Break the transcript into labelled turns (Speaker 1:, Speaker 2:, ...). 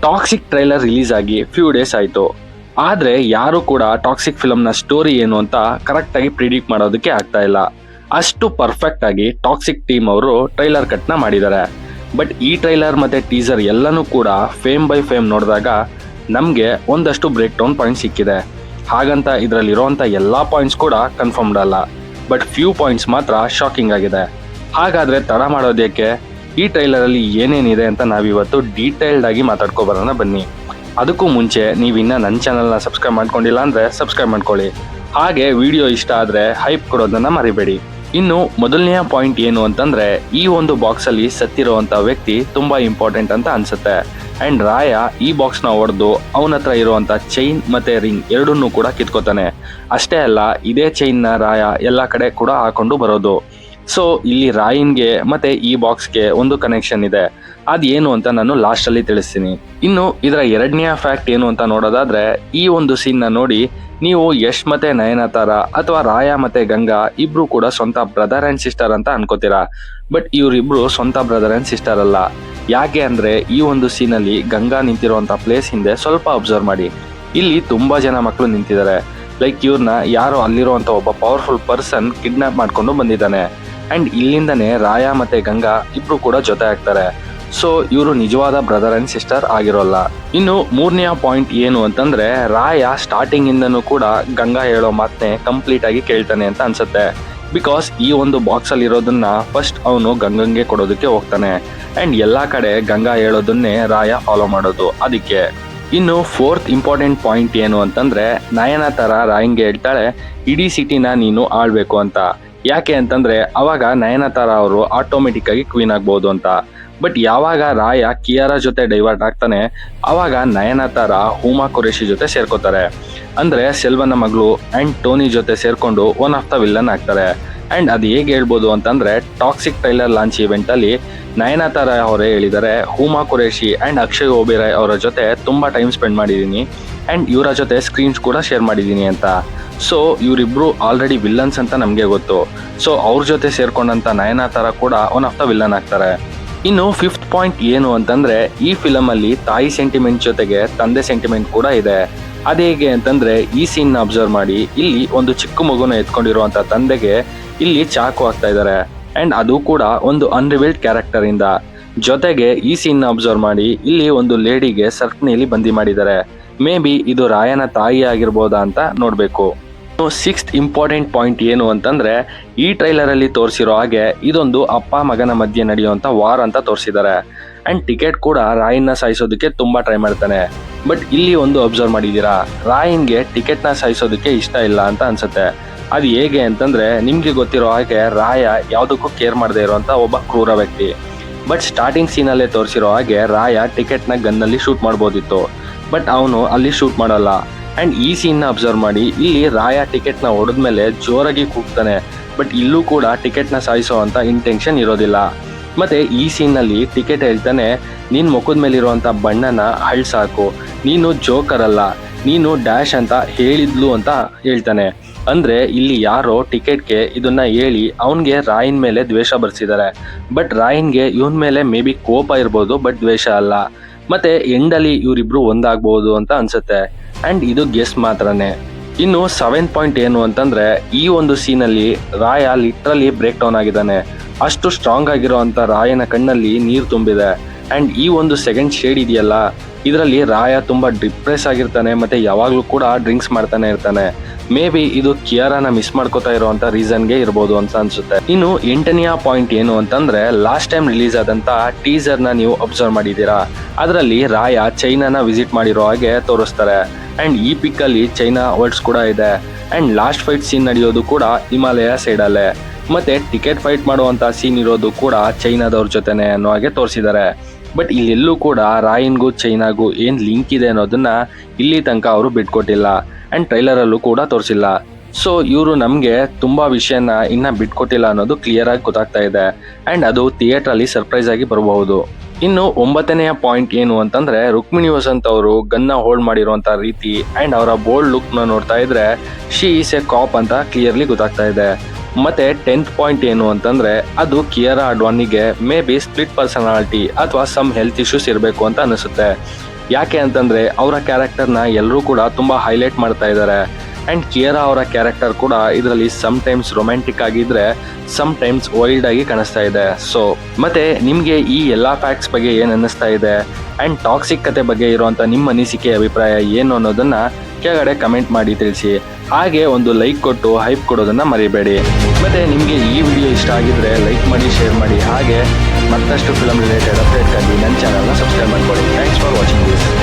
Speaker 1: Toxic trailer release ಆಗಿ few days ಆಯಿತು. ಆದರೆ ಯಾರು ಕೂಡ ಟಾಕ್ಸಿಕ್ ಫಿಲಮ್ನ ಸ್ಟೋರಿ ಏನು ಅಂತ ಕರೆಕ್ಟಾಗಿ ಪ್ರಿಡಿಕ್ಟ್ ಮಾಡೋದಕ್ಕೆ ಆಗ್ತಾ ಇಲ್ಲ. ಅಷ್ಟು ಪರ್ಫೆಕ್ಟ್ ಆಗಿ ಟಾಕ್ಸಿಕ್ ಟೀಮ್ ಅವರು ಟ್ರೈಲರ್ ಕಟ್ನ ಮಾಡಿದ್ದಾರೆ. ಬಟ್ ಈ ಟ್ರೈಲರ್ ಮತ್ತು ಟೀಸರ್ ಎಲ್ಲನೂ ಕೂಡ ಫೇಮ್ ಬೈ ಫೇಮ್ ನೋಡಿದಾಗ ನಮಗೆ ಒಂದಷ್ಟು ಬ್ರೇಕ್ ಡೌನ್ ಪಾಯಿಂಟ್ ಸಿಕ್ಕಿದೆ. ಹಾಗಂತ ಇದರಲ್ಲಿರೋವಂಥ ಎಲ್ಲ ಪಾಯಿಂಟ್ಸ್ ಕೂಡ ಕನ್ಫರ್ಮ್ಡ್ ಅಲ್ಲ, ಬಟ್ ಫ್ಯೂ ಪಾಯಿಂಟ್ಸ್ ಮಾತ್ರ ಶಾಕಿಂಗ್ ಆಗಿದೆ. ಹಾಗಾದರೆ ತಡ ಮಾಡೋದಕ್ಕೆ ಈ ಟ್ರೈಲರಲ್ಲಿ ಏನೇನಿದೆ ಅಂತ ನಾವಿವತ್ತು ಡೀಟೇಲ್ಡ್ ಆಗಿ ಮಾತಾಡ್ಕೊಬರೋಣ ಬನ್ನಿ. ಅದಕ್ಕೂ ಮುಂಚೆ ನೀವಿನ್ನ ನನ್ನ ಚಾನಲ್ನ ಸಬ್ಸ್ಕ್ರೈಬ್ ಮಾಡ್ಕೊಂಡಿಲ್ಲ ಅಂದರೆ ಸಬ್ಸ್ಕ್ರೈಬ್ ಮಾಡ್ಕೊಳ್ಳಿ. ಹಾಗೆ ವಿಡಿಯೋ ಇಷ್ಟ ಆದರೆ ಹೈಪ್ ಕೊಡೋದನ್ನು ಮರಿಬೇಡಿ. ಇನ್ನು ಮೊದಲನೆಯ ಪಾಯಿಂಟ್ ಏನು ಅಂತಂದರೆ, ಈ ಒಂದು ಬಾಕ್ಸಲ್ಲಿ ಸತ್ತಿರುವಂಥ ವ್ಯಕ್ತಿ ತುಂಬ ಇಂಪಾರ್ಟೆಂಟ್ ಅಂತ ಅನಿಸುತ್ತೆ. ಆ್ಯಂಡ್ ರಾಯ ಈ ಬಾಕ್ಸ್ನ ಹೊಡೆದು ಅವನ ಹತ್ರ ಇರುವಂಥ ಚೈನ್ ಮತ್ತು ರಿಂಗ್ ಎರಡನ್ನೂ ಕೂಡ ಕಿತ್ಕೋತಾನೆ. ಅಷ್ಟೇ ಅಲ್ಲ, ಇದೇ ಚೈನ್ನ ರಾಯ ಎಲ್ಲ ಕಡೆ ಕೂಡ ಹಾಕೊಂಡು ಬರೋದು. ಸೊ ಇಲ್ಲಿ ರಾಯಿನ್ಗೆ ಮತ್ತು ಈ ಬಾಕ್ಸ್ಗೆ ಒಂದು ಕನೆಕ್ಷನ್ ಇದೆ. ಅದೇನು ಅಂತ ನಾನು ಲಾಸ್ಟಲ್ಲಿ ತಿಳಿಸ್ತೀನಿ. ಇನ್ನು ಇದರ ಎರಡನೆಯ ಫ್ಯಾಕ್ಟ್ ಏನು ಅಂತ ನೋಡೋದಾದರೆ, ಈ ಒಂದು ಸೀನ್ನ ನೋಡಿ ನೀವು ಯಶ್ ಮತ್ತು ನಯನತಾರ ಅಥವಾ ರಾಯ ಮತ್ತು ಗಂಗಾ ಇಬ್ಬರು ಕೂಡ ಸ್ವಂತ ಬ್ರದರ್ ಆ್ಯಂಡ್ ಸಿಸ್ಟರ್ ಅಂತ ಅನ್ಕೋತೀರಾ. ಬಟ್ ಇವರಿಬ್ಬರು ಸ್ವಂತ ಬ್ರದರ್ ಆ್ಯಂಡ್ ಸಿಸ್ಟರ್ ಅಲ್ಲ. ಯಾಕೆ ಅಂದರೆ ಈ ಒಂದು ಸೀನಲ್ಲಿ ಗಂಗಾ ನಿಂತಿರುವಂಥ ಪ್ಲೇಸ್ ಹಿಂದೆ ಸ್ವಲ್ಪ ಅಬ್ಸರ್ವ್ ಮಾಡಿ. ಇಲ್ಲಿ ತುಂಬ ಜನ ಮಕ್ಕಳು ನಿಂತಿದ್ದಾರೆ. ಲೈಕ್ ಇವ್ರನ್ನ ಯಾರೋ ಅಲ್ಲಿರುವಂಥ ಒಬ್ಬ ಪವರ್ಫುಲ್ ಪರ್ಸನ್ ಕಿಡ್ನಾಪ್ ಮಾಡ್ಕೊಂಡು ಬಂದಿದ್ದಾನೆ. ಆ್ಯಂಡ್ ಇಲ್ಲಿಂದನೇ ರಾಯ ಮತ್ತು ಗಂಗಾ ಇಬ್ಬರು ಕೂಡ ಜೊತೆ ಆಗ್ತಾರೆ. ಸೊ ಇವರು ನಿಜವಾದ ಬ್ರದರ್ ಆ್ಯಂಡ್ ಸಿಸ್ಟರ್ ಆಗಿರೋಲ್ಲ. ಇನ್ನು ಮೂರನೆಯ ಪಾಯಿಂಟ್ ಏನು ಅಂತಂದರೆ, ರಾಯ ಸ್ಟಾರ್ಟಿಂಗಿಂದನೂ ಕೂಡ ಗಂಗಾ ಹೇಳೋ ಮಾತನ್ನೇ ಕಂಪ್ಲೀಟ್ ಆಗಿ ಕೇಳ್ತಾನೆ ಅಂತ ಅನ್ಸುತ್ತೆ. ಬಿಕಾಸ್ ಈ ಒಂದು ಬಾಕ್ಸಲ್ಲಿ ಇರೋದನ್ನ ಫಸ್ಟ್ ಅವನು ಗಂಗಂಗೆ ಕೊಡೋದಕ್ಕೆ ಹೋಗ್ತಾನೆ. ಆ್ಯಂಡ್ ಎಲ್ಲ ಕಡೆ ಗಂಗಾ ಹೇಳೋದನ್ನೇ ರಾಯ ಫಾಲೋ ಮಾಡೋದು. ಅದಕ್ಕೆ ಇನ್ನು ಫೋರ್ತ್ ಇಂಪಾರ್ಟೆಂಟ್ ಪಾಯಿಂಟ್ ಏನು ಅಂತಂದರೆ, ನಯನತಾರ ರಾಯಂಗೆ ಹೇಳ್ತಾಳೆ ಇಡೀ ಸಿಟಿನ ನೀನು ಆಳ್ಬೇಕು ಅಂತ. ಯಾಕೆ ಅಂತಂದರೆ ಅವಾಗ ನಯನತಾರ ಅವರು ಆಟೋಮೆಟಿಕ್ಕಾಗಿ ಕ್ವೀನ್ ಆಗ್ಬೋದು ಅಂತ. ಬಟ್ ಯಾವಾಗ ರಾಯ ಕಿಯಾರಾ ಜೊತೆ ಡೈವರ್ಟ್ ಆಗ್ತಾನೆ, ಅವಾಗ ನಯನತಾರ ಹುಮಾ ಕುರೇಶಿ ಜೊತೆ ಸೇರ್ಕೋತಾರೆ. ಅಂದರೆ ಸೆಲ್ವನ ಮಗಳು ಆ್ಯಂಡ್ ಟೋನಿ ಜೊತೆ ಸೇರ್ಕೊಂಡು ಒನ್ ಆಫ್ ದ ವಿಲ್ಲನ್ ಆಗ್ತಾರೆ. ಆ್ಯಂಡ್ ಅದು ಹೇಗೆ ಹೇಳ್ಬೋದು ಅಂತಂದರೆ, ಟಾಕ್ಸಿಕ್ ಟ್ರೈಲರ್ ಲಾಂಚ್ ಇವೆಂಟಲ್ಲಿ ನಯನತಾರ ಅವರೇ ಹೇಳಿದ್ದಾರೆ, ಹುಮಾ ಕುರೇಶಿ ಆ್ಯಂಡ್ ಅಕ್ಷಯ್ ಓಬೆರಾಯ್ ಅವರ ಜೊತೆ ತುಂಬ ಟೈಮ್ ಸ್ಪೆಂಡ್ ಮಾಡಿದ್ದೀನಿ ಆ್ಯಂಡ್ ಇವರ ಜೊತೆ ಸ್ಕ್ರೀನ್ಸ್ ಕೂಡ ಶೇರ್ ಮಾಡಿದ್ದೀನಿ ಅಂತ. ಸೊ ಇವರಿಬ್ಬರು ಆಲ್ರೆಡಿ ವಿಲ್ಲನ್ಸ್ ಅಂತ ನಮಗೆ ಗೊತ್ತು. ಸೊ ಅವ್ರ ಜೊತೆ ಸೇರ್ಕೊಂಡಂಥ ನಯನತಾರ ಕೂಡ ಒನ್ ಆಫ್ ದ ವಿಲ್ಲನ್ ಆಗ್ತಾರೆ. ಇನ್ನು ಫಿಫ್ತ್ ಪಾಯಿಂಟ್ ಏನು ಅಂತಂದರೆ, ಈ ಫಿಲಮಲ್ಲಿ ತಾಯಿ ಸೆಂಟಿಮೆಂಟ್ ಜೊತೆಗೆ ತಂದೆ ಸೆಂಟಿಮೆಂಟ್ ಕೂಡ ಇದೆ. ಅದೇ ಹೇಗೆ ಅಂತಂದರೆ, ಈ ಸೀನ್ನ ಅಬ್ಸರ್ವ್ ಮಾಡಿ. ಇಲ್ಲಿ ಒಂದು ಚಿಕ್ಕ ಮಗುನ ಎತ್ಕೊಂಡಿರುವಂಥ ತಂದೆಗೆ ಇಲ್ಲಿ ಚಾಕು ಹಾಕ್ತಾ ಇದ್ದಾರೆ. ಆ್ಯಂಡ್ ಅದು ಕೂಡ ಒಂದು ಅನ್ರಿವೀಲ್ಡ್ ಕ್ಯಾರೆಕ್ಟರಿಂದ. ಜೊತೆಗೆ ಈ ಸೀನ್ನ ಅಬ್ಸರ್ವ್ ಮಾಡಿ, ಇಲ್ಲಿ ಒಂದು ಲೇಡಿಗೆ ಸರ್ಪ್ನೇಲಿ ಬಂದಿ ಮಾಡಿದ್ದಾರೆ. ಮೇ ಬಿ ಇದು ರಾಯನ ತಾಯಿ ಆಗಿರ್ಬೋದಾ ಅಂತ ನೋಡಬೇಕು. ಸಿಕ್ಸ್ತ್ ಇಂಪಾರ್ಟೆಂಟ್ ಪಾಯಿಂಟ್ ಏನು ಅಂತಂದರೆ, ಈ ಟ್ರೈಲರಲ್ಲಿ ತೋರಿಸಿರೋ ಹಾಗೆ ಇದೊಂದು ಅಪ್ಪ ಮಗನ ಮಧ್ಯೆ ನಡೆಯುವಂಥ ವಾರ್ ಅಂತ ತೋರಿಸಿದ್ದಾರೆ. ಆ್ಯಂಡ್ ಟಿಕೆಟ್ ಕೂಡ ರಾಯನ್ನ ಸಾಯಿಸೋದಕ್ಕೆ ತುಂಬ ಟ್ರೈ ಮಾಡ್ತಾನೆ. ಬಟ್ ಇಲ್ಲಿ ಒಂದು ಅಬ್ಸರ್ವ್ ಮಾಡಿದ್ದೀರಾ, ರಾಯನ್ಗೆ ಟಿಕೆಟ್ನ ಸಾಯಿಸೋದಕ್ಕೆ ಇಷ್ಟ ಇಲ್ಲ ಅಂತ ಅನಿಸುತ್ತೆ. ಅದು ಹೇಗೆ ಅಂತಂದರೆ, ನಿಮಗೆ ಗೊತ್ತಿರೋ ಹಾಗೆ ರಾಯ ಯಾವುದಕ್ಕೂ ಕೇರ್ ಮಾಡದೇ ಇರೋವಂಥ ಒಬ್ಬ ಕ್ರೂರ ವ್ಯಕ್ತಿ. ಬಟ್ ಸ್ಟಾರ್ಟಿಂಗ್ ಸೀನಲ್ಲೇ ತೋರಿಸಿರೋ ಹಾಗೆ ರಾಯ ಟಿಕೆಟ್ನ ಗನ್ನಲ್ಲಿ ಶೂಟ್ ಮಾಡ್ಬೋದಿತ್ತು. ಬಟ್ ಅವನು ಅಲ್ಲಿ ಶೂಟ್ ಮಾಡೋಲ್ಲ. ಆ್ಯಂಡ್ ಈ ಸೀನ್ನ ಅಬ್ಸರ್ವ್ ಮಾಡಿ, ಇಲ್ಲಿ ರಾಯ ಟಿಕೆಟ್ನ ಹೊಡೆದ್ಮೇಲೆ ಜೋರಾಗಿ ಕೂಗ್ತಾನೆ. ಬಟ್ ಇಲ್ಲೂ ಕೂಡ ಟಿಕೆಟ್ನ ಸಾಯಿಸೋ ಅಂತ ಇಂಟೆನ್ಷನ್ ಇರೋದಿಲ್ಲ. ಮತ್ತು ಈ ಸೀನ್ನಲ್ಲಿ ಟಿಕೆಟ್ ಹೇಳ್ತಾನೆ, ನಿನ್ನ ಮುಖದ ಮೇಲಿರುವಂಥ ಬಣ್ಣನ ಅಳಿಸಾಕು, ನೀನು ಜೋಕರ್ ಅಲ್ಲ, ನೀನು ಡ್ಯಾಶ್ ಅಂತ ಹೇಳಿದ್ಲು ಅಂತ ಹೇಳ್ತಾನೆ. ಅಂದರೆ ಇಲ್ಲಿ ಯಾರೋ ಟಿಕೆಟ್ಗೆ ಇದನ್ನು ಹೇಳಿ ಅವನಿಗೆ ರಾಯನ್ ಮೇಲೆ ದ್ವೇಷ ಬರ್ಸಿದ್ದಾರೆ. ಬಟ್ ರಾಯನ್ಗೆ ಇವನ ಮೇಲೆ ಮೇ ಬಿ ಕೋಪ ಇರ್ಬೋದು, ಬಟ್ ದ್ವೇಷ ಅಲ್ಲ. ಮತ್ತು ಎಂಡಲ್ಲಿ ಇವರಿಬ್ಬರು ಒಂದಾಗ್ಬೋದು ಅಂತ ಅನಿಸುತ್ತೆ. ಆ್ಯಂಡ್ ಇದು ಗೆಸ್ ಮಾತ್ರನೇ. ಇನ್ನು ಸೆವೆಂತ್ ಪಾಯಿಂಟ್ ಏನು ಅಂತಂದರೆ, ಈ ಒಂದು ಸೀನಲ್ಲಿ ರಾಯ ಲಿಟ್ರಲಿ ಬ್ರೇಕ್ ಡೌನ್ ಆಗಿದ್ದಾನೆ. ಅಷ್ಟು ಸ್ಟ್ರಾಂಗ್ ಆಗಿರೋವಂಥ ರಾಯನ ಕಣ್ಣಲ್ಲಿ ನೀರು ತುಂಬಿದೆ. ಆ್ಯಂಡ್ ಈ ಒಂದು ಸೆಕೆಂಡ್ ಶೇಡ್ ಇದೆಯಲ್ಲ, ಇದರಲ್ಲಿ ರಾಯ ತುಂಬ ಡಿಪ್ರೆಸ್ ಆಗಿರ್ತಾನೆ ಮತ್ತು ಯಾವಾಗಲೂ ಕೂಡ ಡ್ರಿಂಕ್ಸ್ ಮಾಡ್ತಾನೆ ಇರ್ತಾನೆ. ಮೇ ಬಿ ಇದು ಕಿಯಾರಾನ ಮಿಸ್ ಮಾಡ್ಕೋತಾ ಇರೋವಂಥ ರೀಸನ್ಗೆ ಇರ್ಬೋದು ಅಂತ ಅನಿಸುತ್ತೆ. ಇನ್ನು ಎಂಟನೆಯ ಪಾಯಿಂಟ್ ಏನು ಅಂತಂದರೆ, ಲಾಸ್ಟ್ ಟೈಮ್ ರಿಲೀಸ್ ಆದಂಥ ಟೀಸರ್ನ ನೀವು ಅಬ್ಸರ್ವ್ ಮಾಡಿದ್ದೀರಾ. ಅದರಲ್ಲಿ ರಾಯ ಚೈನಾನ ವಿಸಿಟ್ ಮಾಡಿರೋ ಹಾಗೆ ತೋರಿಸ್ತಾರೆ. ಆ್ಯಂಡ್ ಈ ಪಿಕ್ಕಲ್ಲಿ ಚೈನಾ ವರ್ಡ್ಸ್ ಕೂಡ ಇದೆ. ಆ್ಯಂಡ್ ಲಾಸ್ಟ್ ಫೈಟ್ ಸೀನ್ ನಡೆಯೋದು ಕೂಡ ಹಿಮಾಲಯ ಸೈಡಲ್ಲೇ. ಮತ್ತು ಟಿಕೆಟ್ ಫೈಟ್ ಮಾಡುವಂಥ ಸೀನ್ ಇರೋದು ಕೂಡ ಚೈನಾದವ್ರ ಜೊತೆನೆ ಅನ್ನೋ ಹಾಗೆ ತೋರಿಸಿದ್ದಾರೆ. ಬಟ್ ಇಲ್ಲೆಲ್ಲೂ ಕೂಡ ರಾಯನ್ಗೂ ಚೈನಾಗೂ ಏನು ಲಿಂಕ್ ಇದೆ ಅನ್ನೋದನ್ನು ಇಲ್ಲಿ ತನಕ ಅವರು ಬಿಟ್ಕೊಟ್ಟಿಲ್ಲ. ಆ್ಯಂಡ್ ಟ್ರೈಲರಲ್ಲೂ ಕೂಡ ತೋರಿಸಿಲ್ಲ. ಸೊ ಇವರು ನಮಗೆ ತುಂಬ ವಿಷಯನ ಇನ್ನೂ ಬಿಟ್ಕೊಟ್ಟಿಲ್ಲ ಅನ್ನೋದು ಕ್ಲಿಯರಾಗಿ ಗೊತ್ತಾಗ್ತಾ ಇದೆ. ಆ್ಯಂಡ್ ಅದು ಥಿಯೇಟ್ರಲ್ಲಿ ಸರ್ಪ್ರೈಸ್ ಆಗಿ ಬರಬಹುದು. ಇನ್ನು ಒಂಬತ್ತನೆಯ ಪಾಯಿಂಟ್ ಏನು ಅಂತಂದರೆ, ರುಕ್ಮಿಣಿ ವಸಂತ್ ಅವರು ಗನ್ನ ಹೋಲ್ಡ್ ಮಾಡಿರುವಂಥ ರೀತಿ ಆ್ಯಂಡ್ ಅವರ ಬೋಲ್ಡ್ ಲುಕ್ನ ನೋಡ್ತಾ ಇದ್ರೆ ಶಿ ಈಸ್ ಎ ಕಾಪ್ ಅಂತ ಕ್ಲಿಯರ್ಲಿ ಗೊತ್ತಾಗ್ತಾ ಇದೆ. ಮತ್ತೆ 10th ಪಾಯಿಂಟ್ ಏನು ಅಂತಂದ್ರೆ ಅದು ಕಿಯಾರಾ ಅಡ್ವಾನಿಗೆ ಮೇ ಬಿ ಸ್ಪ್ಲಿಟ್ ಪರ್ಸನಾಲಿಟಿ ಅಥವಾ ಸಮ್ ಹೆಲ್ತ್ ಇಶ್ಯೂಸ್ ಇರಬೇಕು ಅಂತ ಅನಿಸುತ್ತೆ. ಯಾಕೆ ಅಂತಂದ್ರೆ ಅವರ ಕ್ಯಾರೆಕ್ಟರ್ನ ಎಲ್ಲರೂ ಕೂಡ ತುಂಬಾ ಹೈಲೈಟ್ ಮಾಡ್ತಾ ಇದ್ದಾರೆ. ಅಂಡ್ ಕಿಯರಾ ಅವರ ಕ್ಯಾರೆಕ್ಟರ್ ಕೂಡ ಇದರಲ್ಲಿ ಸಮ್ ಟೈಮ್ಸ್ ರೊಮ್ಯಾಂಟಿಕ್ ಆಗಿದ್ರೆ ಸಮ್ ಟೈಮ್ಸ್ ವೈಲ್ಡ್ ಆಗಿ ಕಾಣಿಸ್ತಾ ಇದೆ. ಸೊ ಮತ್ತೆ ನಿಮ್ಗೆ ಈ ಎಲ್ಲಾ ಫ್ಯಾಕ್ಟ್ಸ್ ಬಗ್ಗೆ ಏನ್ ಅನ್ನಿಸ್ತಾ ಇದೆ ಅಂಡ್ ಟಾಕ್ಸಿಕ್ ಕತೆ ಬಗ್ಗೆ ಇರುವಂತ ನಿಮ್ಮ ಅನಿಸಿಕೆ ಅಭಿಪ್ರಾಯ ಏನು ಅನ್ನೋದನ್ನ ಕೆಳಗಡೆ ಕಮೆಂಟ್ ಮಾಡಿ ತಿಳಿಸಿ. ಹಾಗೆ ಒಂದು ಲೈಕ್ ಕೊಟ್ಟು ಹೈಪ್ ಕೊಡೋದನ್ನ ಮರಿಬೇಡಿ. ಮತ್ತೆ ನಿಮ್ಗೆ ಈ ವಿಡಿಯೋ ಇಷ್ಟ ಆಗಿದ್ರೆ ಲೈಕ್ ಮಾಡಿ, ಶೇರ್ ಮಾಡಿ. ಹಾಗೆ ಮತ್ತಷ್ಟು ಫಿಲಂ ರಿಲೇಟೆಡ್ ಅಪ್ಡೇಟ್ಗಾಗಿ ನನ್ನ ಚಾನಲ್ನ ಸಬ್ಸ್ಕ್ರೈಬ್ ಮಾಡ್ಕೊಳ್ಳಿ. Thanks for watching this.